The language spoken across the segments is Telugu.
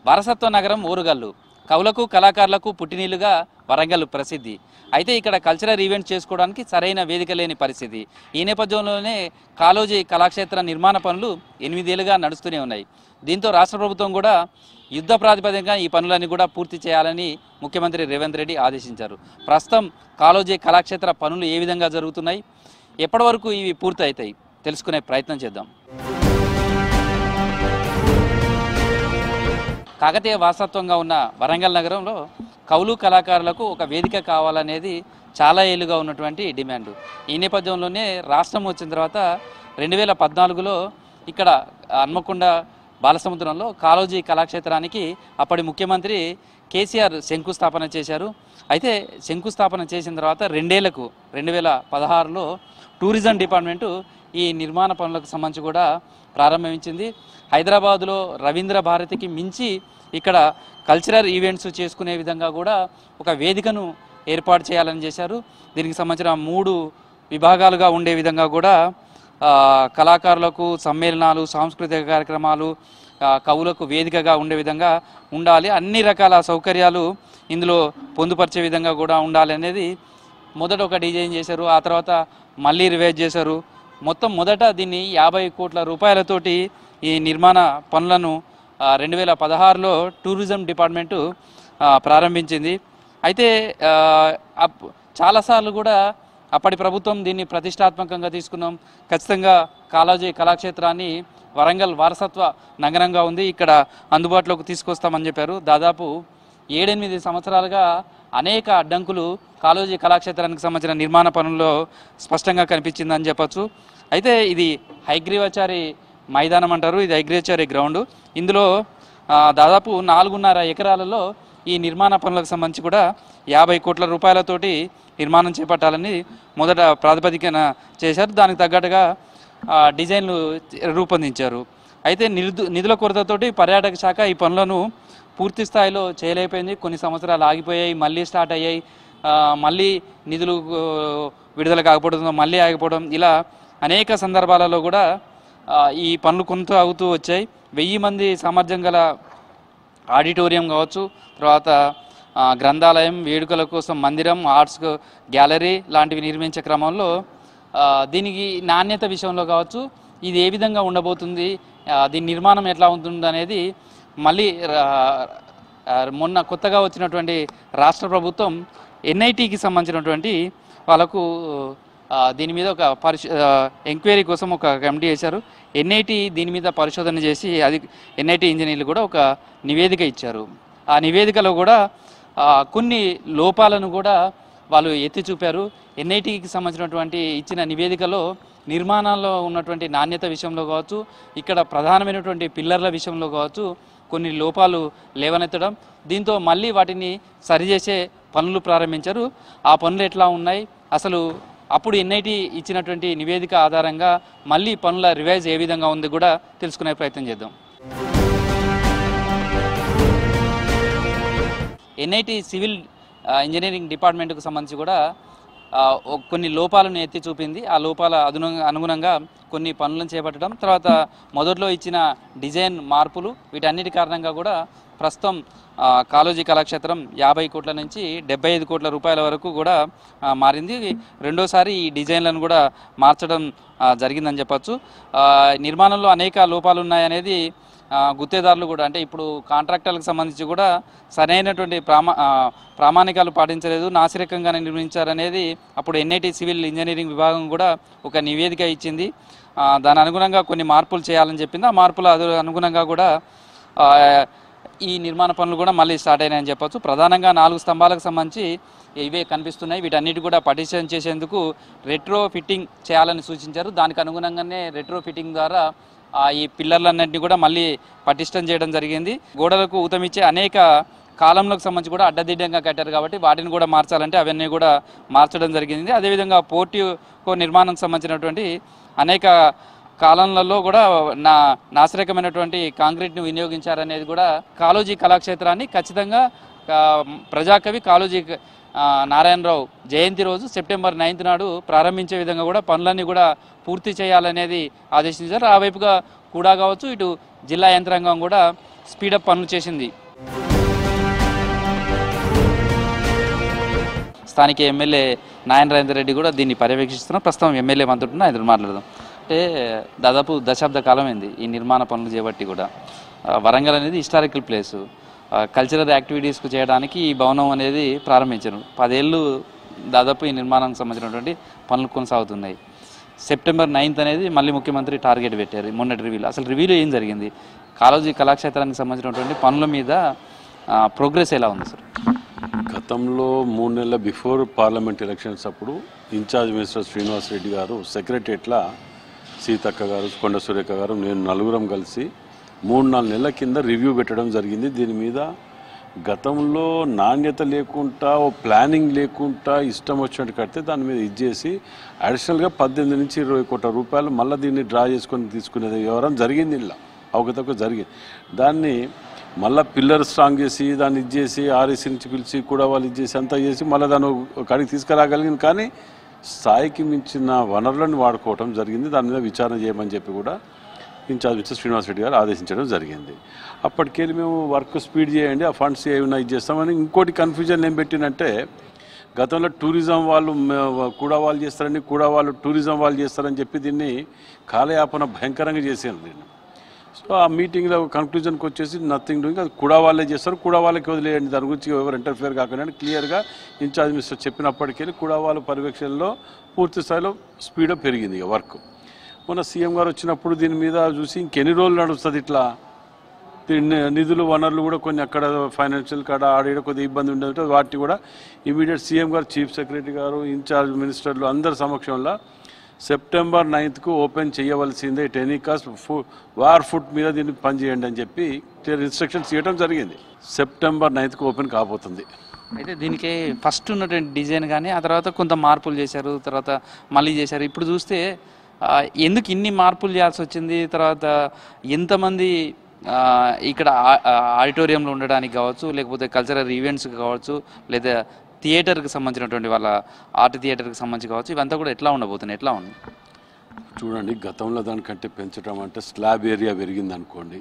వారసత్వ నగరం ఓరుగల్లు, కవులకు కళాకారులకు పుట్టినీళ్లుగా వరంగల్ ప్రసిద్ధి. అయితే ఇక్కడ కల్చరల్ ఈవెంట్స్ చేసుకోవడానికి సరైన వేదిక లేని పరిస్థితి. ఈ నేపథ్యంలోనే కాళోజీ కళాక్షేత్ర నిర్మాణ పనులు 8 ఏళ్లుగా నడుస్తూనే ఉన్నాయి. దీంతో రాష్ట్ర ప్రభుత్వం కూడా యుద్ధ ప్రాతిపదికగా ఈ పనులన్నీ కూడా పూర్తి చేయాలని ముఖ్యమంత్రి రేవంత్ రెడ్డి ఆదేశించారు. ప్రస్తుతం కాళోజీ కళాక్షేత్ర పనులు ఏ విధంగా జరుగుతున్నాయి, ఎప్పటి వరకు ఇవి పూర్తి అవుతాయి తెలుసుకునే ప్రయత్నం చేద్దాం. కాకతీయ వారసత్వంగా ఉన్న వరంగల్ నగరంలో కవులు కళాకారులకు ఒక వేదిక కావాలనేది చాలా ఏళ్ళుగా ఉన్నటువంటి డిమాండ్. ఈ నేపథ్యంలోనే రాష్ట్రం వచ్చిన తర్వాత 2014లో ఇక్కడ హన్మకొండ బాలసముద్రంలో కాళోజీ కళాక్షేత్రానికి అప్పటి ముఖ్యమంత్రి కేసీఆర్ శంకుస్థాపన చేశారు. అయితే శంకుస్థాపన చేసిన తర్వాత 2 ఏళ్లకు 2016లో టూరిజం డిపార్ట్మెంటు ఈ నిర్మాణ పనులకు సంబంధించి కూడా ప్రారంభించింది. హైదరాబాదులో రవీంద్ర భారతికి మించి ఇక్కడ కల్చరల్ ఈవెంట్స్ చేసుకునే విధంగా కూడా ఒక వేదికను ఏర్పాటు చేయాలని చేశారు. దీనికి సంబంధించిన 3 విభాగాలుగా ఉండే విధంగా కూడా కళాకారులకు సమ్మేళనాలు, సాంస్కృతిక కార్యక్రమాలు, కవులకు వేదికగా ఉండే విధంగా ఉండాలి, అన్ని రకాల సౌకర్యాలు ఇందులో పొందుపరిచే విధంగా కూడా ఉండాలి అనేది మొదట ఒక డిజైన్ చేశారు. ఆ తర్వాత మళ్ళీ రివైజ్ చేశారు. మొదట దీన్ని 50 కోట్ల రూపాయలతోటి ఈ నిర్మాణ పనులను 2016లో టూరిజం డిపార్ట్మెంటు ప్రారంభించింది. అయితే చాలాసార్లు కూడా అప్పటి ప్రభుత్వం దీన్ని ప్రతిష్టాత్మకంగా తీసుకున్నాం, ఖచ్చితంగా కాళోజీ కళాక్షేత్రాన్ని వరంగల్ వారసత్వ నగరంగా ఉంది, ఇక్కడ అందుబాటులోకి తీసుకొస్తామని చెప్పారు. దాదాపు 7-8 సంవత్సరాలుగా అనేక అడ్డంకులు కాళోజీ కళాక్షేత్రానికి సంబంధించిన నిర్మాణ పనుల్లో స్పష్టంగా కనిపించిందని చెప్పచ్చు. అయితే ఇది హైగ్రీవాచారి మైదానం అంటారు, ఇది హైగ్రీవాచారి గ్రౌండ్. ఇందులో దాదాపు 4.5 ఎకరాలలో ఈ నిర్మాణ పనులకు సంబంధించి కూడా 50 కోట్ల రూపాయలతోటి నిర్మాణం చేపట్టాలని మొదట ప్రాతిపదికన చేశారు. దానికి తగ్గట్టుగా డిజైన్లు రూపొందించారు. అయితే నిధుల కొరతతోటి పర్యాటక శాఖ ఈ పనులను పూర్తి స్థాయిలో చేయలేకపోయింది. కొన్ని సంవత్సరాలు ఆగిపోయాయి, మళ్ళీ స్టార్ట్ అయ్యాయి, మళ్ళీ నిధులు విడుదల కాకపోవడం, మళ్ళీ ఆగిపోవడం, ఇలా అనేక సందర్భాలలో కూడా ఈ పనులు కొనసాగుతూ వచ్చాయి. 1000 మంది సామర్థ్యం గల ఆడిటోరియం కావచ్చు, తర్వాత గ్రంథాలయం, వేడుకల కోసం మందిరం, ఆర్ట్స్ గ్యాలరీ లాంటివి నిర్మించే క్రమంలో దీనికి నాణ్యత విషయంలో కావచ్చు, ఇది ఏ విధంగా ఉండబోతుంది, దీని నిర్మాణం ఎట్లా ఉంటుంది అనేది మళ్ళీ మొన్న కొత్తగా వచ్చినటువంటి రాష్ట్ర ప్రభుత్వం ఎన్ఐటీకి సంబంధించినటువంటి వాళ్ళకు దీని మీద ఒక ఎంక్వైరీ కోసం ఒక కమిటీ వేశారు. ఎన్ఐటీ దీని మీద పరిశోధన చేసి అది ఎన్ఐటీ ఇంజనీర్లు కూడా ఒక నివేదిక ఇచ్చారు. ఆ నివేదికలో కూడా కొన్ని లోపాలను కూడా వాళ్ళు ఎత్తి చూపారు. ఎన్ఐటీకి సంబంధించినటువంటి ఇచ్చిన నివేదికలో నిర్మాణాల్లో ఉన్నటువంటి నాణ్యత విషయంలో కావచ్చు, ఇక్కడ ప్రధానమైనటువంటి పిల్లర్ల విషయంలో కావచ్చు కొన్ని లోపాలు లేవనెత్తడం, దీంతో మళ్ళీ వాటిని సరిచేసే పనులు ప్రారంభించారు. ఆ పనులు ఎట్లా ఉన్నాయి, అసలు అప్పుడు ఎన్ఐటీ ఇచ్చినటువంటి నివేదిక ఆధారంగా మళ్ళీ పనుల రివైజ్ ఏ విధంగా ఉంది కూడా తెలుసుకునే ప్రయత్నం చేద్దాం. ఎన్ఐటీ సివిల్ ఇంజనీరింగ్ డిపార్ట్మెంట్కు సంబంధించి కూడా కొన్ని లోపాలను ఎత్తి చూపింది. ఆ లోపాల అనుగుణంగా కొన్ని పనులను చేపట్టడం, తర్వాత మొదట్లో ఇచ్చిన డిజైన్ మార్పులు, వీటన్నిటి కారణంగా కూడా ప్రస్తుతం కాళోజీ కళాక్షేత్రం 50 కోట్ల నుంచి 75 కోట్ల రూపాయల వరకు కూడా మారింది. రెండోసారి ఈ డిజైన్లను కూడా మార్చడం జరిగిందని చెప్పచ్చు. నిర్మాణంలో అనేక లోపాలు ఉన్నాయనేది గుత్తేదారులు కూడా, అంటే ఇప్పుడు కాంట్రాక్టర్లకు సంబంధించి కూడా సరైనటువంటి ప్రామాణికాలు పాటించలేదు, నాసిరకంగానే నిర్మించారనేది అప్పుడు ఎన్ఐటీ సివిల్ ఇంజనీరింగ్ విభాగం కూడా ఒక నివేదిక ఇచ్చింది. దాని అనుగుణంగా కొన్ని మార్పులు చేయాలని చెప్పింది. ఆ మార్పుల అనుగుణంగా కూడా ఈ నిర్మాణ పనులు కూడా మళ్ళీ స్టార్ట్ అయినాయని చెప్పచ్చు. ప్రధానంగా 4 స్తంభాలకు సంబంధించి ఇవే కనిపిస్తున్నాయి. వీటన్నిటి కూడా పటిషన్ చేసేందుకు రెట్రో ఫిట్టింగ్ చేయాలని సూచించారు. దానికి అనుగుణంగానే రెట్రో ఫిట్టింగ్ ద్వారా ఈ పిల్లర్లన్నింటినీ కూడా మళ్ళీ పటిష్టం చేయడం జరిగింది. గోడలకు ఊతమిచ్చే అనేక కాలంలోకి సంబంధించి కూడా అడ్డదిడ్డంగా కట్టారు కాబట్టి వాటిని కూడా మార్చాలంటే అవన్నీ కూడా మార్చడం జరిగింది. అదేవిధంగా పోర్టికో నిర్మాణం సంబంధించినటువంటి అనేక కాలంలో కూడా నాసిరకమైనటువంటి కాంక్రీట్ను వినియోగించారనేది కూడా కాళోజీ కళాక్షేత్రాన్ని ఖచ్చితంగా ప్రజాకవి కాళోజీ నారాయణరావు జయంతి రోజు సెప్టెంబర్ 9 నాడు ప్రారంభించే విధంగా కూడా పనులన్నీ కూడా పూర్తి చేయాలనేది ఆదేశించారు. ఆ వైపుగా కూడా కావచ్చు, ఇటు జిల్లా యంత్రాంగం కూడా స్పీడప్ పనులు చేసింది. స్థానిక ఎమ్మెల్యే నాయన రాజేందర్ రెడ్డి కూడా దీన్ని పర్యవేక్షిస్తున్నాం. ప్రస్తుతం ఎమ్మెల్యే మంత్రులను ఆయన మాట్లాడదాం. అంటే దాదాపు దశాబ్ద కాలం అయింది ఈ నిర్మాణ పనులు చేపట్టి కూడా. వరంగల్ అనేది హిస్టారికల్ ప్లేసు, కల్చరల్ యాక్టివిటీస్కు చేయడానికి ఈ భవనం అనేది ప్రారంభించారు. 10 ఏళ్ళు దాదాపు ఈ నిర్మాణానికి సంబంధించినటువంటి పనులు కొనసాగుతున్నాయి. సెప్టెంబర్ 9th అనేది మళ్ళీ ముఖ్యమంత్రి టార్గెట్ పెట్టారు మొన్నటి రివ్యూలో. అసలు రివ్యూలో ఏం జరిగింది, కాళోజీ కళాక్షేత్రానికి సంబంధించినటువంటి పనుల మీద ప్రోగ్రెస్ ఎలా ఉంది సార్? గతంలో 3 నెలల బిఫోర్ పార్లమెంట్ ఎలక్షన్స్ అప్పుడు ఇన్ఛార్జ్ మినిస్టర్ శ్రీనివాస్ రెడ్డి గారు సెక్రటరియట్లో సీతక్క గారు, కొండ సురేఖ గారు, నేను నలుగురం కలిసి 3-4 నెలల కింద రివ్యూ పెట్టడం జరిగింది. దీని మీద గతంలో నాణ్యత లేకుండా, ఓ ప్లానింగ్ లేకుండా ఇష్టం వచ్చినట్టు కడితే దాని మీద ఇచ్చేసి అడిషనల్గా 18 నుంచి 20 కోట్ల రూపాయలు మళ్ళీ దీన్ని డ్రా చేసుకొని తీసుకునేది వ్యవహారం జరిగింది. ఇలా అవకతవక జరిగింది. దాన్ని మళ్ళీ పిల్లర్ స్ట్రాంగ్ చేసి దాన్ని ఇచ్చేసి ఆర్ఎస్సీ నుంచి పిలిచి కూడా వాళ్ళు ఇచ్చేసి అంతా చేసి మళ్ళీ దాన్ని కాడికి తీసుకురాగలిగింది. కానీ స్థాయికి మించిన వనరులను వాడుకోవటం జరిగింది. దాని మీద విచారణ చేయమని చెప్పి కూడా ఇన్ఛార్జ్ మినిస్టర్ శ్రీనివాస్ రెడ్డి గారు ఆదేశించడం జరిగింది. అప్పటికెళ్ళి మేము వర్క్ స్పీడ్ చేయండి, ఆ ఫండ్స్ ఏమైనా ఇది చేస్తామని. ఇంకోటి కన్ఫ్యూజన్ ఏం పెట్టినంటే, గతంలో టూరిజం వాళ్ళు కూడా వాళ్ళు చేస్తారని, కూడా వాళ్ళు టూరిజం వాళ్ళు చేస్తారని చెప్పి దీన్ని కాలయాపన భయంకరంగా చేశారు దీన్ని. సో ఆ మీటింగ్లో కన్క్లూజన్కి వచ్చేసి నథింగ్ డూయింగ్, అది కూడా వాళ్ళే చేస్తారు, కూడా వాళ్ళకి వదిలేయండి, దాని గురించి ఎవరు ఇంటర్ఫియర్ కాకుండా క్లియర్గా ఇన్ఛార్జ్ మినిస్టర్ చెప్పినప్పటికీ కూడా వాళ్ళ పర్యవేక్షణలో పూర్తి స్థాయిలో స్పీడప్ పెరిగింది వర్క్. మొన్న సీఎం గారు వచ్చినప్పుడు దీని మీద చూసి ఇంకెన్ని రోజులు నడుస్తుంది ఇట్లా, నిధులు వనరులు కూడా కొన్ని అక్కడ ఫైనాన్షియల్ కాడ ఆడ కొద్దిగా ఇబ్బంది ఉండేది, వాటిని కూడా ఇమీడియట్ సీఎం గారు, చీఫ్ సెక్రటరీ గారు, ఇన్ఛార్జ్ మినిస్టర్లు అందరి సమక్షంలో సెప్టెంబర్ 9th ఓపెన్ చేయవలసిందే, ఎనీ కాస్ట్ వార్ ఫుట్ మీద దీన్ని పనిచేయండి అని చెప్పి క్లియర్ ఇన్స్ట్రక్షన్స్ ఇవ్వడం జరిగింది. సెప్టెంబర్ 9th ఓపెన్ కాబోతుంది. అయితే దీనికి ఫస్ట్ ఉన్నటువంటి డిజైన్ కానీ ఆ తర్వాత కొంత మార్పులు చేశారు, తర్వాత మళ్ళీ చేశారు. ఇప్పుడు చూస్తే ఎందుకు ఇన్ని మార్పులు చేయాల్సి వచ్చింది? తర్వాత ఎంతమంది ఇక్కడ ఆడిటోరియంలో ఉండడానికి కావచ్చు, లేకపోతే కల్చరల్ ఈవెంట్స్కి కావచ్చు, లేదా థియేటర్కి సంబంధించినటువంటి వాళ్ళ ఆర్ట్ థియేటర్కి సంబంధించి కావచ్చు, ఇవంతా కూడా ఎట్లా ఉండబోతున్నాయి, ఎట్లా ఉంది? చూడండి, గతంలో దానికంటే పెంచడం అంటే స్లాబ్ ఏరియా పెరిగింది అనుకోండి,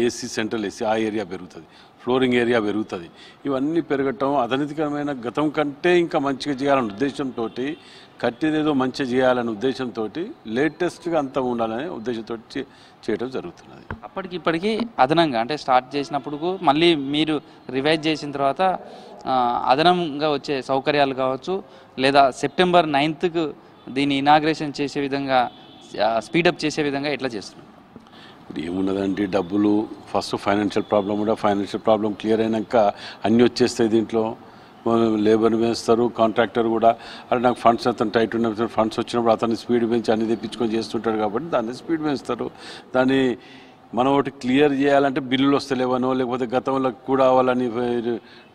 ఏసీ సెంట్రల్ ఏసీ ఆ ఏరియా పెరుగుతుంది, ఫ్లోరింగ్ ఏరియా పెరుగుతుంది. ఇవన్నీ పెరగటం అధనితకరమైన గతం కంటే ఇంకా మంచిగా చేయాలనే ఉద్దేశంతో, కట్టేదేదో మంచిగా చేయాలనే ఉద్దేశంతో, లేటెస్ట్గా అంతా ఉండాలనే ఉద్దేశంతో చేయడం జరుగుతున్నది. అప్పటికిప్పటికీ అదనంగా అంటే స్టార్ట్ చేసినప్పుడు మళ్ళీ మీరు రివైజ్ చేసిన తర్వాత అదనంగా వచ్చే సౌకర్యాలు కావచ్చు, లేదా సెప్టెంబర్ 9th దీన్ని ఇనాగ్రేషన్ చేసే విధంగా స్పీడప్ చేసే విధంగా ఎట్లా చేస్తున్నారు? ఇప్పుడు ఏమున్నదండి, డబ్బులు ఫస్ట్ ఫైనాన్షియల్ ప్రాబ్లం కూడా, ఫైనాన్షియల్ ప్రాబ్లం క్లియర్ అయినాక అన్నీ వచ్చేస్తాయి. దీంట్లో లేబర్ని వేస్తారు, కాంట్రాక్టర్ కూడా అరే నాకు ఫండ్స్ అతను టైట్ ఉన్న ఫండ్స్ వచ్చినప్పుడు అతన్ని స్పీడ్ పెంచి అన్ని తెప్పించుకొని చేస్తుంటాడు కాబట్టి దాన్ని స్పీడ్ పెంచుతారు. దాన్ని మనం ఒకటి క్లియర్ చేయాలంటే బిల్లులు వస్తలేవనో, లేకపోతే గతంలో కూడా వాళ్ళని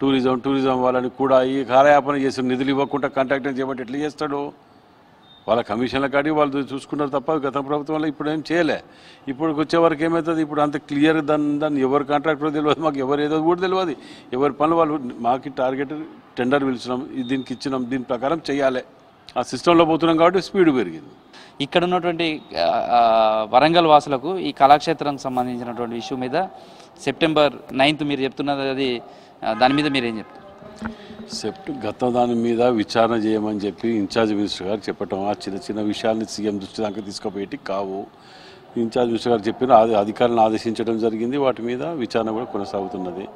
టూరిజం వాళ్ళని కూడా ఈ కాలయాపన చేసి నిధులు ఇవ్వకుండా కాంట్రాక్టర్ చేయబట్టి ఎట్లా చేస్తాడు? వాళ్ళ కమిషన్ల కాడికి వాళ్ళు చూసుకున్నారు తప్ప గత ప్రభుత్వంలో ఇప్పుడు ఏం చేయలే. ఇప్పుడు వచ్చే వరకు ఏమవుతుంది, ఇప్పుడు అంత క్లియర్ దాన్ని ఎవరు కాంట్రాక్టర్ తెలియదు, మాకు ఎవరు ఏదో కూడా తెలియదు, ఎవరి పనులు వాళ్ళు, మాకు టార్గెట్ టెండర్ పిలిచినాం, దీనికి ఇచ్చినాం, దీని ప్రకారం చేయాలి, ఆ సిస్టంలో పోతున్నాం కాబట్టి స్పీడ్ పెరిగింది. ఇక్కడ ఉన్నటువంటి వరంగల్ వాసులకు ఈ కళాక్షేత్రానికి సంబంధించినటువంటి ఇష్యూ మీద సెప్టెంబర్ 9th మీరు చెప్తున్నది, అది దాని మీద మీరేం చెప్తారు? గత దాని మీద విచారణ చేయమని చెప్పి ఇన్ఛార్జ్ మినిస్టర్ గారు చెప్పటం, ఆ చిన్న చిన్న విషయాల్ని సీఎం దృష్టి దాకా తీసుకుపోయేటి కావు. ఇన్ఛార్జ్ మినిస్టర్ గారు చెప్పిన అధికారులను ఆదేశించడం జరిగింది. వాటి మీద విచారణ కూడా కొనసాగుతున్నది.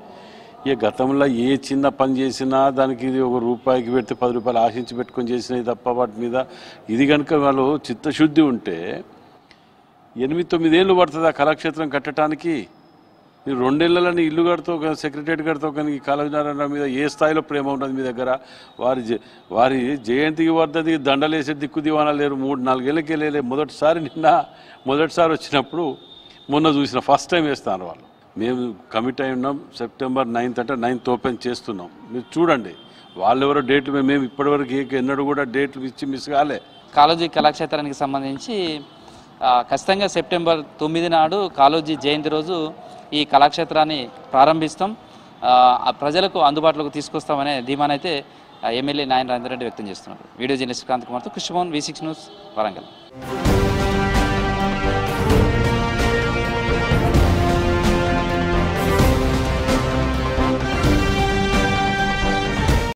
ఇక గతంలో ఏ చిన్న పని చేసినా దానికి ఇది ₹1 పెడితే ₹10 ఆశించి పెట్టుకొని చేసినవి తప్ప వాటి మీద ఇది కనుక వాళ్ళు చిత్తశుద్ధి ఉంటే 8-9 ఏళ్ళు పడుతుంది ఆ కళాక్షేత్రం కట్టడానికి. మీరు 2 ఏళ్ళని ఇల్లు కడుతూ సెక్రటరియట్ కడుతూ కానీ కాళోజీ నారాయణ మీద ఏ స్థాయిలో ప్రేమ ఉంటుంది మీ దగ్గర? వారి జయంతికి వర్ధది దండలేసే దిక్కు దివానా లేరు. 3-4 ఏళ్ళకి వెళ్ళలే. మొదటిసారి వచ్చినప్పుడు మొన్న చూసిన ఫస్ట్ టైం వేస్తాను వాళ్ళు. మేము కమిట్ అయి ఉన్నాం, సెప్టెంబర్ 9th అంటే 9th ఓపెన్ చేస్తున్నాం. మీరు చూడండి, వాళ్ళు ఎవరో డేట్లు, మేము ఇప్పటివరకు ఎన్నడూ కూడా డేట్లు ఇచ్చి మిస్ కాలే. కాళోజీ కళాక్షేత్రానికి సంబంధించి ఖచ్చితంగా సెప్టెంబర్ 9 నాడు కాళోజీ జయంతి రోజు ఈ కళాక్షేత్రాన్ని ప్రారంభిస్తాం, ప్రజలకు అందుబాటులోకి తీసుకొస్తామనే ధీమానైతే ఎమ్మెల్యే నాయన రాజేందర్ రెడ్డి వ్యక్తం చేస్తున్నారు. వీడియో జర్నలిస్ట్ కాంత్ కుమార్తో కృష్ణమోహన్, V6 న్యూస్, వరంగల్.